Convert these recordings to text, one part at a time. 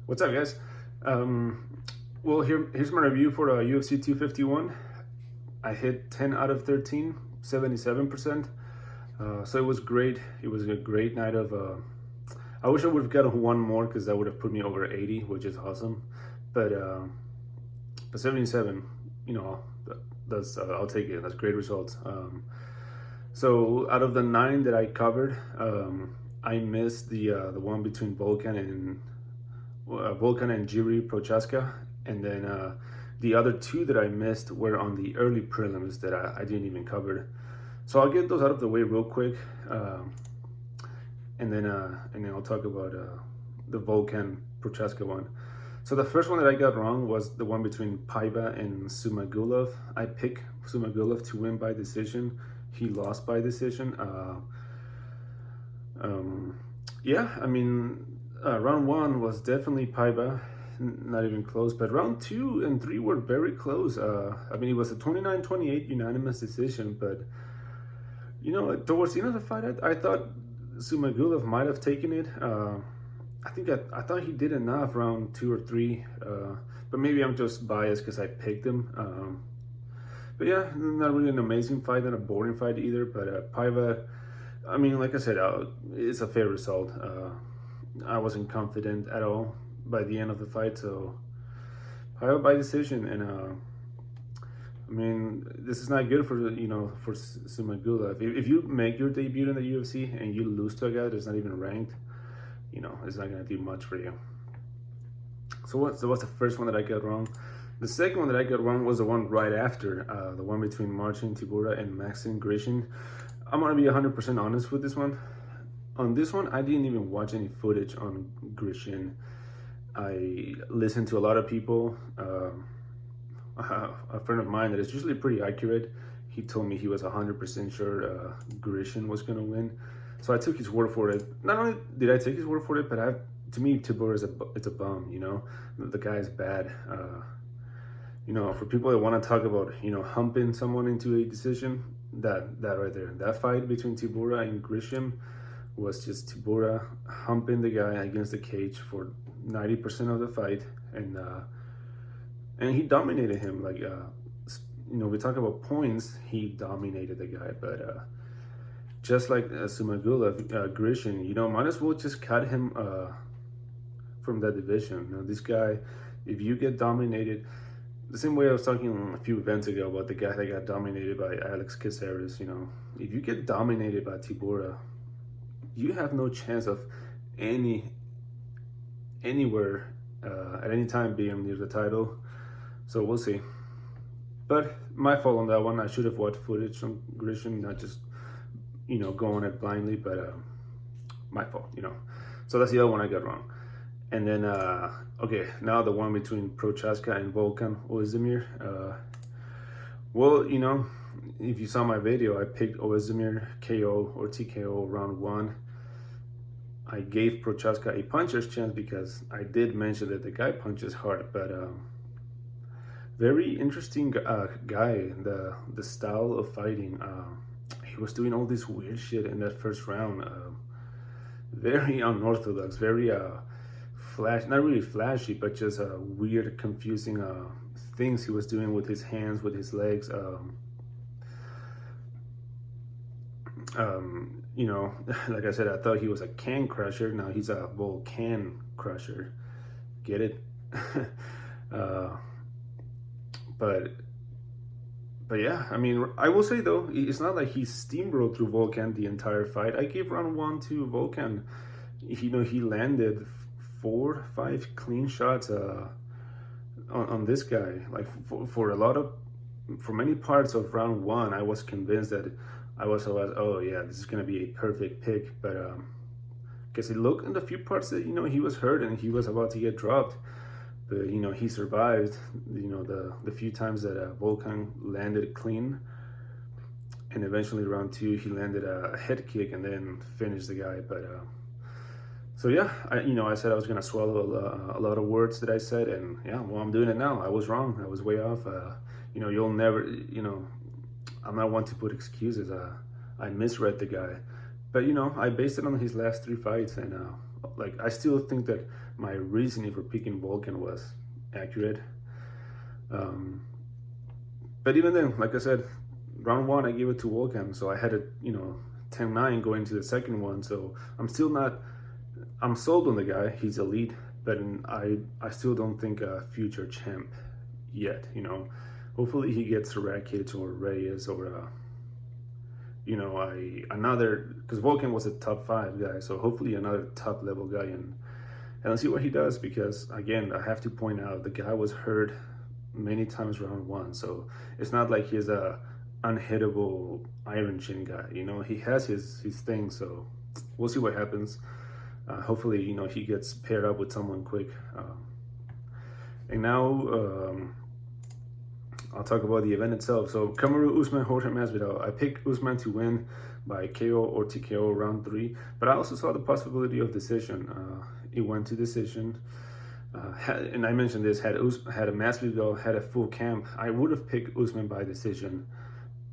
What's up, guys? Well, here's my review for UFC 251. I hit 10 out of 13, 77%. So it was great. It was a great night of. I wish I would have gotten one more because that would have put me over 80, which is awesome. But 77, that's I'll take it. That's great results. So out of the 9 that I covered, I missed the one between Volkan and Jiri Prochazka, and then the other 2 that I missed were on the early prelims that I didn't even cover. So I'll get those out of the way real quick, and then I'll talk about the Volkan Prochazka one. So the first one that I got wrong was the one between Paiva and Sumagulov. I picked Sumagulov to win by decision. He lost by decision. Round 1 was definitely Paiva, not even close, but round 2 and 3 were very close. It was a 29-28 unanimous decision, but towards the end of the fight, I thought Sumagulov might have taken it. I thought he did enough round 2 or 3, but maybe I'm just biased because I picked him. But yeah, not really an amazing fight, not a boring fight either. But Paiva, like I said, it's a fair result. I wasn't confident at all by the end of the fight, so Paiva by decision. And this is not good for for Sumagulov. If you make your debut in the UFC and you lose to a guy that's not even ranked, it's not gonna do much for you. So what's the first one that I got wrong? The second one that I got wrong was the one right after, the one between Marcin Tabora and Maxim Grisham. I'm gonna be 100% honest with this one. On this one, I didn't even watch any footage on Grisham. I listened to a lot of people. A friend of mine that is usually pretty accurate, he told me he was 100% sure Grisham was gonna win. So I took his word for it. Not only did I take his word for it, but to me, Tabora it's a bum. The guy is bad. For people that want to talk about humping someone into a decision, that right there, that fight between Tabora and Grisham was just Tabora humping the guy against the cage for 90% of the fight, and he dominated him. We talk about points, he dominated the guy, but just like Sumagulov, Grisham, might as well just cut him from that division. This guy, if you get dominated, the same way I was talking a few events ago about the guy that got dominated by Alex Caceres, if you get dominated by Tabora, you have no chance of anywhere at any time being near the title. So we'll see. But my fault on that one. I should have watched footage from Grisham, not just going it blindly. But my fault. So that's the other one I got wrong. And then okay, now the one between Prochazka and Volkan Ozdemir. If you saw my video, I picked Ozdemir KO or TKO round 1. I gave Prochazka a puncher's chance because I did mention that the guy punches hard, but very interesting guy. The style of fighting, he was doing all this weird shit in that first round. Very unorthodox, very not really flashy, but just weird, confusing things he was doing with his hands, with his legs. Like I said, I thought he was a can crusher. Now he's a volcan crusher. Get it? But yeah, I will say though, it's not like he steamrolled through Volkan the entire fight. I gave round 1 to Volkan. He landed 4-5 clean shots on this guy. Like for many parts of round 1, I was convinced that I was oh yeah, this is gonna be a perfect pick, but because it looked in the few parts that he was hurt and he was about to get dropped, but he survived. The few times that Volkan landed clean, and eventually round 2 he landed a head kick and then finished the guy. But so yeah, I said I was gonna swallow a lot of words that I said, and yeah, well, I'm doing it now. I was wrong. I was way off. You'll never, I'm not one to put excuses. I misread the guy, but I based it on his last 3 fights, and I still think that my reasoning for picking Volkan was accurate. But even then, like I said, round 1 I gave it to Volkan, so I had it, 10-9 going into the second one. So I'm sold on the guy. He's elite, but I still don't think a future champ yet. Hopefully he gets a Rakic or Reyes or another, because Volkan was a top 5 guy, so hopefully another top level guy, and let's see what he does, because again, I have to point out the guy was hurt many times round 1, so it's not like he's a unhittable iron chin guy. He has his thing, so we'll see what happens. Hopefully, he gets paired up with someone quick. And now I'll talk about the event itself. So Kamaru Usman, Jorge Masvidal. I picked Usman to win by KO or TKO round 3, but I also saw the possibility of decision. It went to decision. And I mentioned this, had Masvidal had a full camp, I would have picked Usman by decision.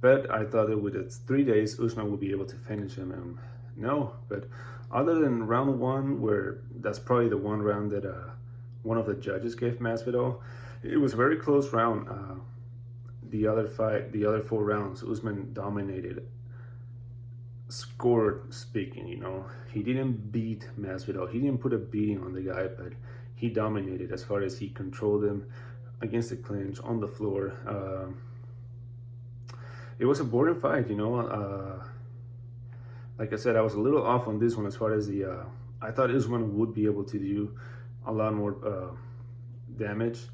But I thought that with its 3 days, Usman would be able to finish him. And no, but other than round 1, where that's probably the one round that one of the judges gave Masvidal, it was a very close round. The other 4 rounds, Usman dominated. Scored speaking, he didn't beat Masvidal. He didn't put a beating on the guy, but he dominated as far as he controlled him against the clinch on the floor. It was a boring fight, like I said, I was a little off on this one as far as I thought Usman would be able to do a lot more damage.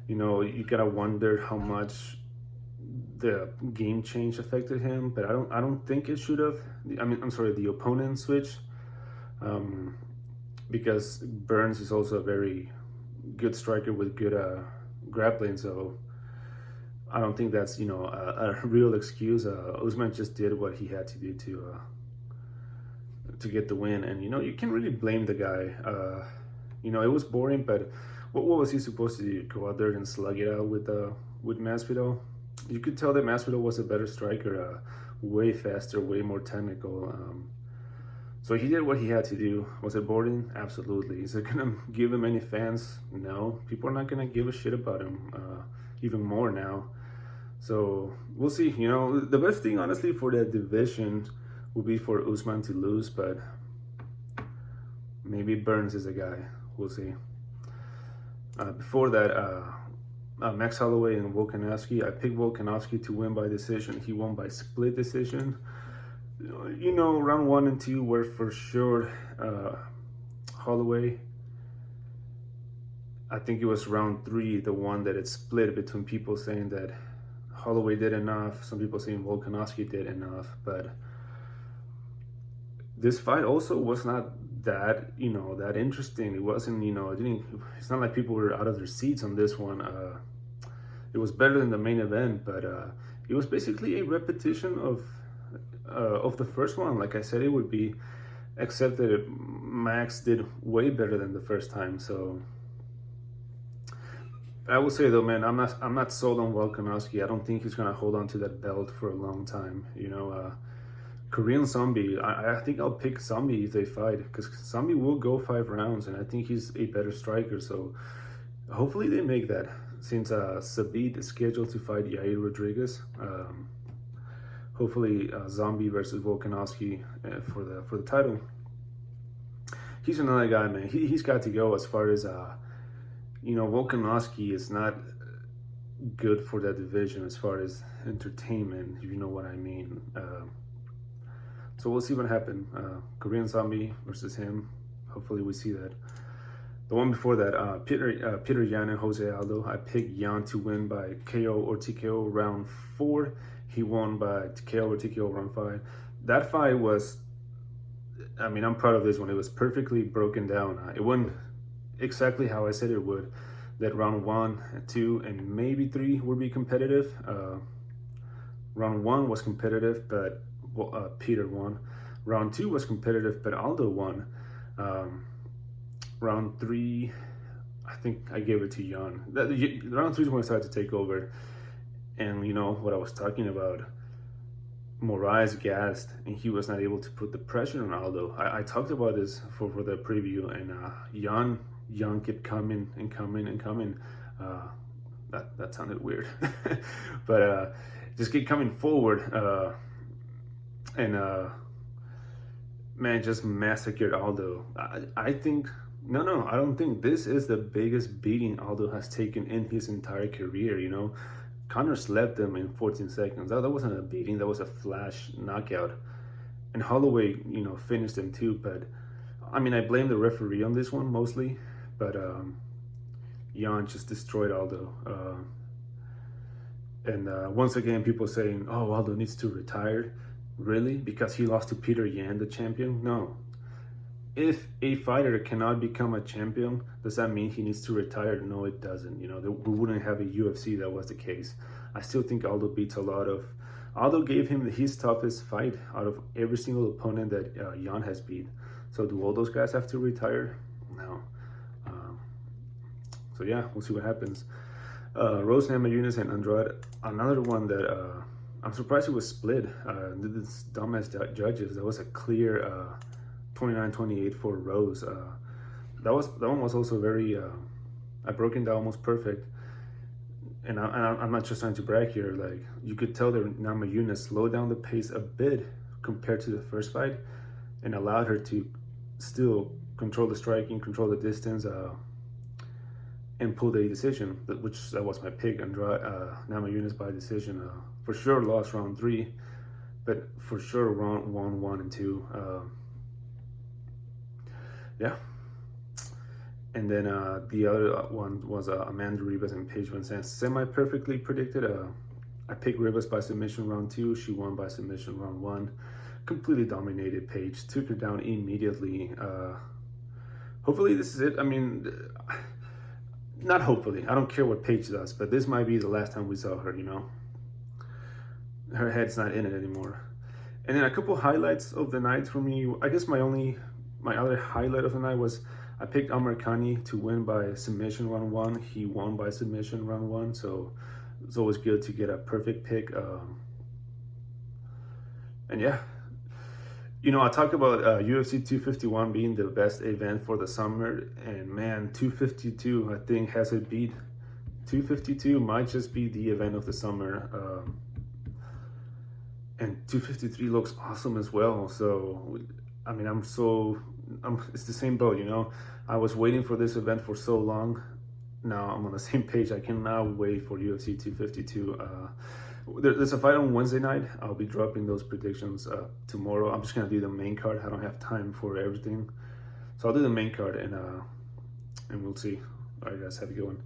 You gotta wonder how much the game change affected him, but I don't think it should have. The opponent switch, because Burns is also a very good striker with good grappling, so I don't think that's a real excuse. Usman just did what he had to do to get the win, and you can't really blame the guy. It was boring, but what was he supposed to do? Go out there and slug it out with Masvidal? You could tell that Masvidal was a better striker, way faster, way more technical. So he did what he had to do. Was it boring? Absolutely. Is it gonna give him any fans? No. People are not gonna give a shit about him even more now. So we'll see. The best thing, honestly, for that division would be for Usman to lose, but maybe Burns is a guy. We'll see. Before that, Max Holloway and Volkanovski. I picked Volkanovski to win by decision. He won by split decision. Round 1 and 2 were for sure Holloway. I think it was round 3, the one that it split between people saying that Holloway did enough, some people saying Volkanovski did enough, but this fight also was not that interesting. It wasn't, it's not like people were out of their seats on this one. It was better than the main event, but it was basically a repetition of the first one. Like I said, it would be, except that Max did way better than the first time. So I will say though, man, I'm not sold on Volkanovski. I don't think he's gonna hold on to that belt for a long time. Korean Zombie, I think I'll pick Zombie if they fight, because Zombie will go 5 rounds, and I think he's a better striker. So hopefully they make that, since Sabit is scheduled to fight Yair Rodriguez. Hopefully Zombie versus Volkanovski for the title. He's another guy, man. He's got to go. As far as Volkanovski is not good for that division as far as entertainment, if you know what I mean. So we'll see what happens. Korean Zombie versus him. Hopefully we see that. The one before that, Peter Yan and Jose Aldo. I picked Yan to win by KO or TKO round 4. He won by KO or TKO round 5. That fight was, I'm proud of this one. It was perfectly broken down. It went exactly how I said it would. That round 1, 2, and maybe 3 would be competitive. Round 1 was competitive, but Peter won. Round 2 was competitive, but Aldo won. Round 3, I think I gave it to Yan. Round 3 is when I started to take over. And what I was talking about, Moraes gassed, and he was not able to put the pressure on Aldo. I talked about this for the preview, and Yan Jan kept coming and coming and coming. That sounded weird, but just keep coming forward, and man, just massacred Aldo. I think I don't think this is the biggest beating Aldo has taken in his entire career. You know, Conor slept him in 14 seconds. That wasn't a beating. That was a flash knockout. And Holloway, you know, finished him too. But I mean, I blame the referee on this one mostly. But Jan just destroyed Aldo. And once again, people saying, "Oh, Aldo needs to retire." Really? Because he lost to Peter Yan, the champion? No. If a fighter cannot become a champion, does that mean he needs to retire? No, it doesn't. You know, we wouldn't have a UFC that was the case. I still think Aldo beats a lot of... Aldo gave him his toughest fight out of every single opponent that Jan has beat. So do all those guys have to retire? No. So yeah, we'll see what happens. Rose Namajunas and Andrade, another one that I'm surprised it was split. This dumbass judges. That was a clear 29-28 for Rose. That one was also very. I broke it down almost perfect. And I'm not just trying to brag here. Like, you could tell that Namajunas slowed down the pace a bit compared to the first fight, and allowed her to still control the striking, control the distance, and pull the decision. Which that was my pick. Namajunas by decision. For sure lost round 3, but for sure round 1 and 2. Yeah. And then the other one was Amanda Ribas and Paige Van Zandt. Semi-perfectly predicted. I picked Ribas by submission round 2. She won by submission round 1. Completely dominated Paige. Took her down immediately. Hopefully this is it. I mean, not hopefully. I don't care what Paige does, but this might be the last time we saw her, you know. Her head's not in it anymore. And then a couple highlights of the night for me. I guess my other highlight of the night was I picked Amar Khani to win by submission round 1. He won by submission round 1, so it's always good to get a perfect pick. And yeah, you know, I talk about UFC 251 being the best event for the summer, and man, 252 I think has it beat. 252 might just be the event of the summer. And 253 looks awesome as well. So, I mean, it's the same boat, you know. I was waiting for this event for so long. Now I'm on the same page. I cannot wait for UFC 252. There's a fight on Wednesday night. I'll be dropping those predictions tomorrow. I'm just gonna do the main card. I don't have time for everything, so I'll do the main card and we'll see. All right, guys, have a good one.